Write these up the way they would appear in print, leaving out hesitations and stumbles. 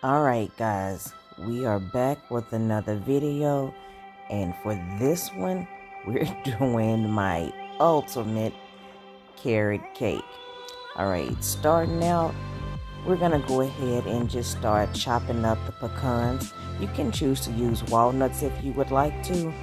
Alright guys, we are back with another video, and for this one we're doing my ultimate carrot cake. Alright, starting out, we're gonna go ahead and just start chopping up the pecans. You can choose to use walnuts if you would like to.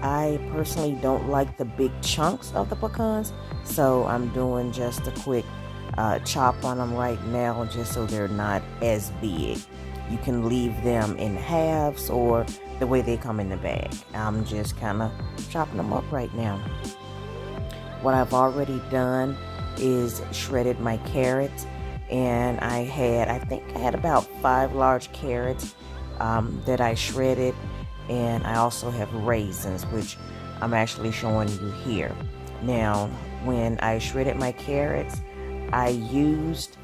I personally don't like the big chunks of the pecans, so I'm doing just a quick chop on them right now just so they're not as big. You can leave them in halves or the way they come in the bag. I'm just kind of chopping them up right now. What I've already done is shredded my carrots, and I think I had about 5 large carrots that I shredded, and I also have raisins, which I'm actually showing you here. Now, when I shredded my carrots, I used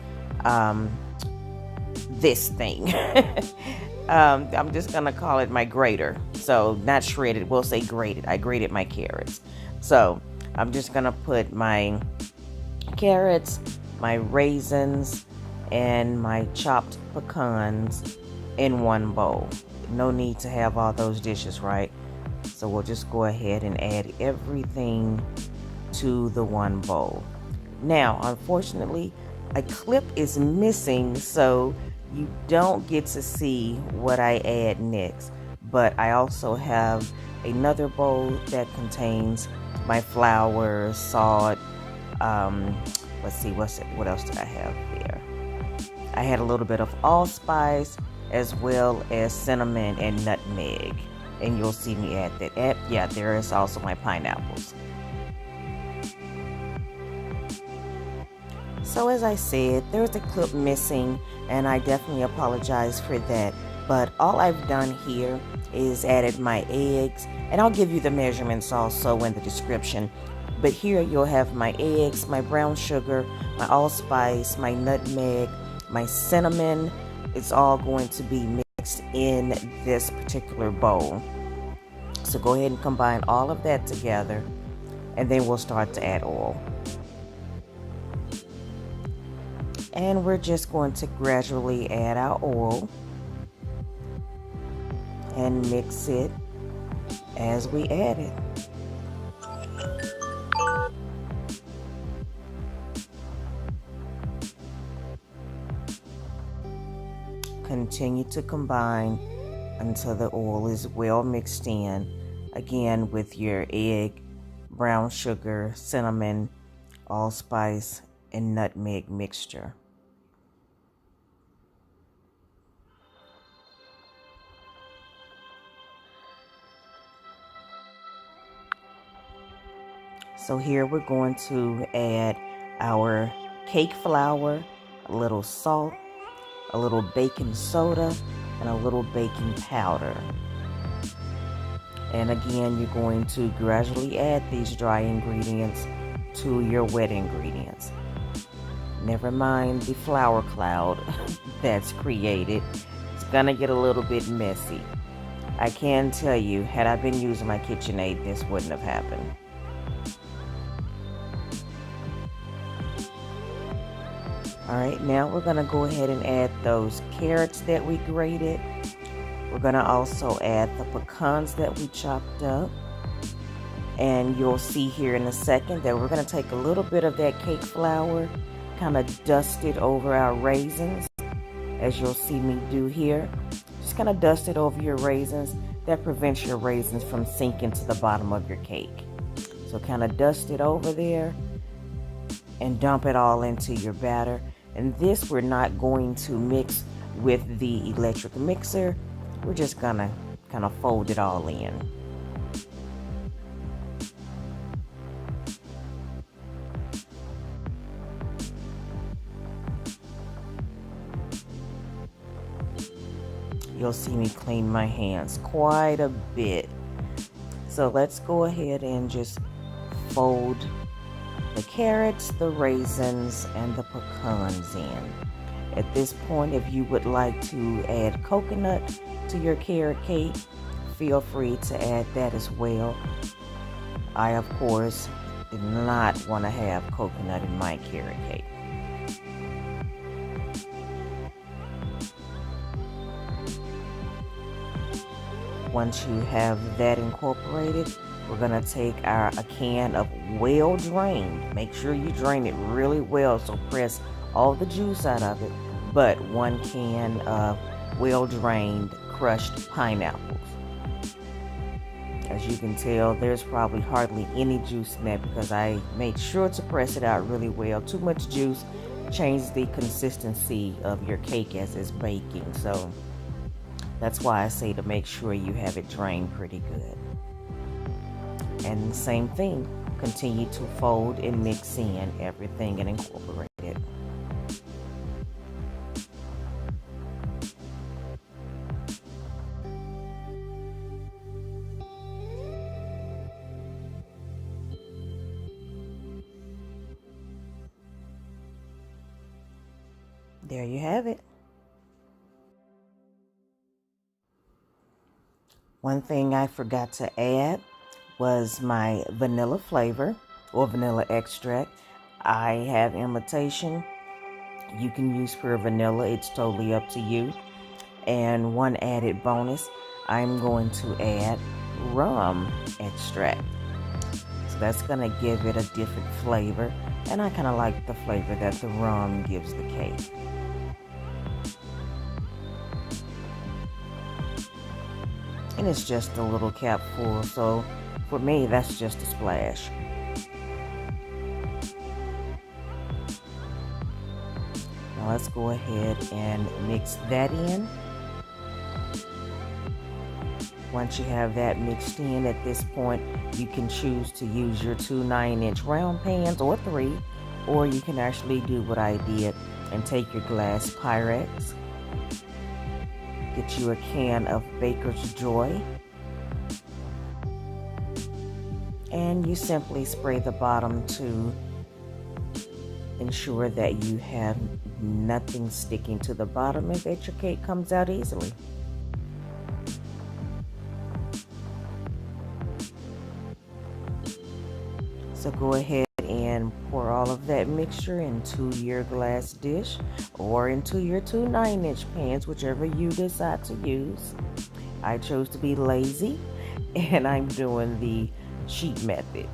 this thing. I'm just gonna call it my grater. So not shredded, we'll say grated. I grated my carrots. So I'm just gonna put my carrots, my raisins, and my chopped pecans in one bowl. No need to have all those dishes, right? So we'll just go ahead and add everything to the one bowl. Now, unfortunately, a clip is missing, so you don't get to see what I add next. But I also have another bowl that contains my flour, salt. Let's see, what else did I have there? I had a little bit of allspice as well as cinnamon and nutmeg. And you'll see me add that. Yeah, there is also my pineapples. So as I said, there's a clip missing, and I definitely apologize for that. But all I've done here is added my eggs, and I'll give you the measurements also in the description. But here you'll have my eggs, my brown sugar, my allspice, my nutmeg, my cinnamon. It's all going to be mixed in this particular bowl. So go ahead and combine all of that together, and then we'll start to add oil. And we're just going to gradually add our oil and mix it as we add it. Continue to combine until the oil is well mixed in, again with your egg, brown sugar, cinnamon, allspice, and nutmeg mixture. So here we're going to add our cake flour, a little salt, a little baking soda, and a little baking powder. And again, you're going to gradually add these dry ingredients to your wet ingredients. Never mind the flour cloud that's created. It's gonna get a little bit messy. I can tell you, had I been using my KitchenAid, this wouldn't have happened. Alright, now we're going to go ahead and add those carrots that we grated. We're going to also add the pecans that we chopped up. And you'll see here in a second that we're going to take a little bit of that cake flour, kind of dust it over our raisins, as you'll see me do here. Just kind of dust it over your raisins. That prevents your raisins from sinking to the bottom of your cake. So kind of dust it over there and dump it all into your batter. And this we're not going to mix with the electric mixer. We're just gonna kind of fold it all in. You'll see me clean my hands quite a bit. So let's go ahead and just fold the carrots, the raisins, and the pecans in. At this point, if you would like to add coconut to your carrot cake, feel free to add that as well. I, of course, did not want to have coconut in my carrot cake. Once you have that incorporated, we're gonna take a can of well drained. Make sure you drain it really well, so press all the juice out of it, but 1 can of well drained crushed pineapples. As you can tell, there's probably hardly any juice in that because I made sure to press it out really well. Too much juice changes the consistency of your cake as it's baking, so that's why I say to make sure you have it drained pretty good. And the same thing, continue to fold and mix in everything and incorporate it. There you have it. One thing I forgot to add was my vanilla flavor or vanilla extract. I have imitation. You can use pure vanilla. It's totally up to you. And one added bonus, I'm going to add rum extract. So that's going to give it a different flavor. And I kind of like the flavor that the rum gives the cake. And it's just a little cap full, so for me, that's just a splash. Now let's go ahead and mix that in. Once you have that mixed in, at this point, you can choose to use your 2 9-inch round pans or 3, or you can actually do what I did and take your glass Pyrex. Get you a can of Baker's Joy, and you simply spray the bottom to ensure that you have nothing sticking to the bottom and that your cake comes out easily. So go ahead and pour all of that mixture into your glass dish or into your 2 9-inch pans, whichever you decide to use. I chose to be lazy and I'm doing the sheet method.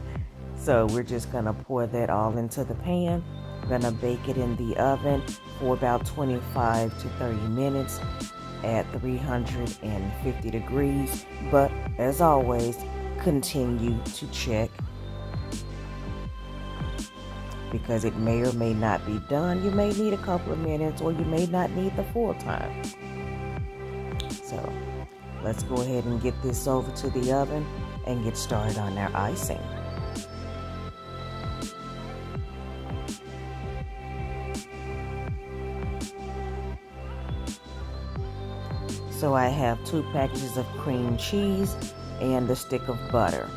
So we're just gonna pour that all into the pan. We're gonna bake it in the oven for about 25 to 30 minutes at 350 degrees. But as always, continue to check, because it may or may not be done. You may need a couple of minutes or you may not need the full time. So let's go ahead and get this over to the oven and get started on our icing. So I have 2 packages of cream cheese and a stick of butter.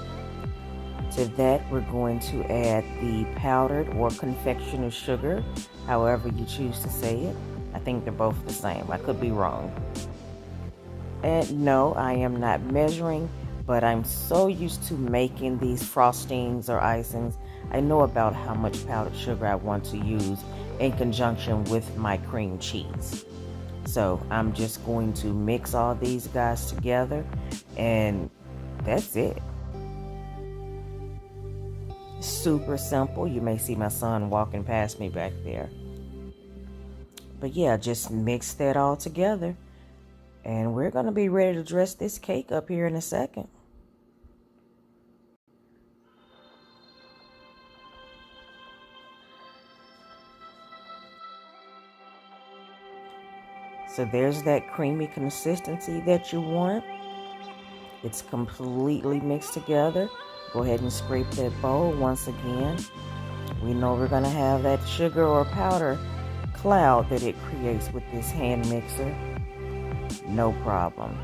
To that, we're going to add the powdered or confectioner sugar, however you choose to say it. I think they're both the same. I could be wrong. And no, I am not measuring, but I'm so used to making these frostings or icings. I know about how much powdered sugar I want to use in conjunction with my cream cheese. So I'm just going to mix all these guys together, and that's it. Super simple. You may see my son walking past me back there. But yeah, just mix that all together. And we're going to be ready to dress this cake up here in a second. So there's that creamy consistency that you want. It's completely mixed together. Go ahead and scrape that bowl once again. We know we're going to have that sugar or powder cloud that it creates with this hand mixer. No problem.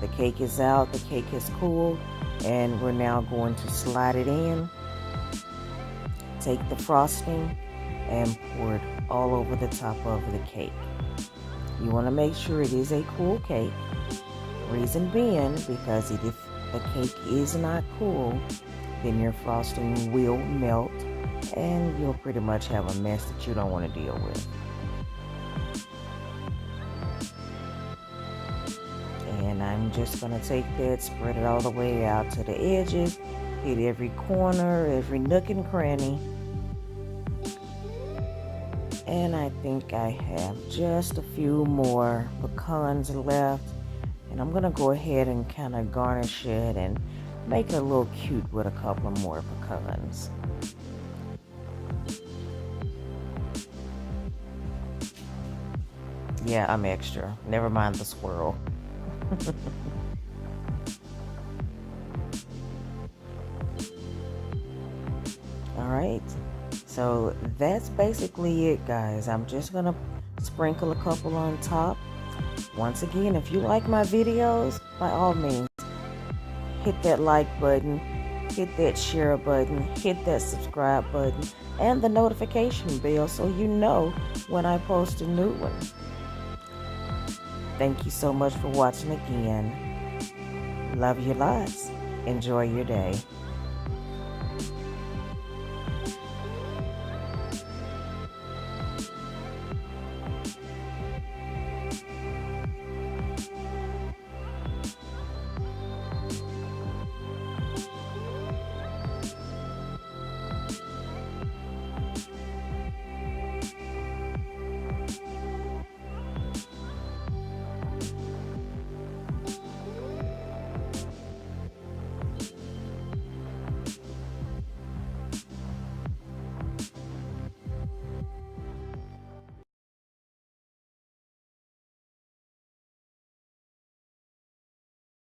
The cake is out, the cake has cooled, and we're now going to slide it in. Take the frosting and pour it all over the top of the cake. You want to make sure it is a cool cake. Reason being, because if the cake is not cool, then your frosting will melt and you'll pretty much have a mess that you don't want to deal with. And And I'm just going to take that, spread it all the way out to the edges, hit every corner, every nook and cranny. And I think I have just a few more pecans left. And I'm going to go ahead and kind of garnish it and make it a little cute with a couple more pecans. Yeah, I'm extra. Never mind the swirl. Alright, so that's basically it, guys. I'm just gonna sprinkle a couple on top. Once again, if you like my videos, by all means, hit that like button, hit that share button, hit that subscribe button, and the notification bell so you know when I post a new one. Thank you so much for watching again. Love you lots. Enjoy your day.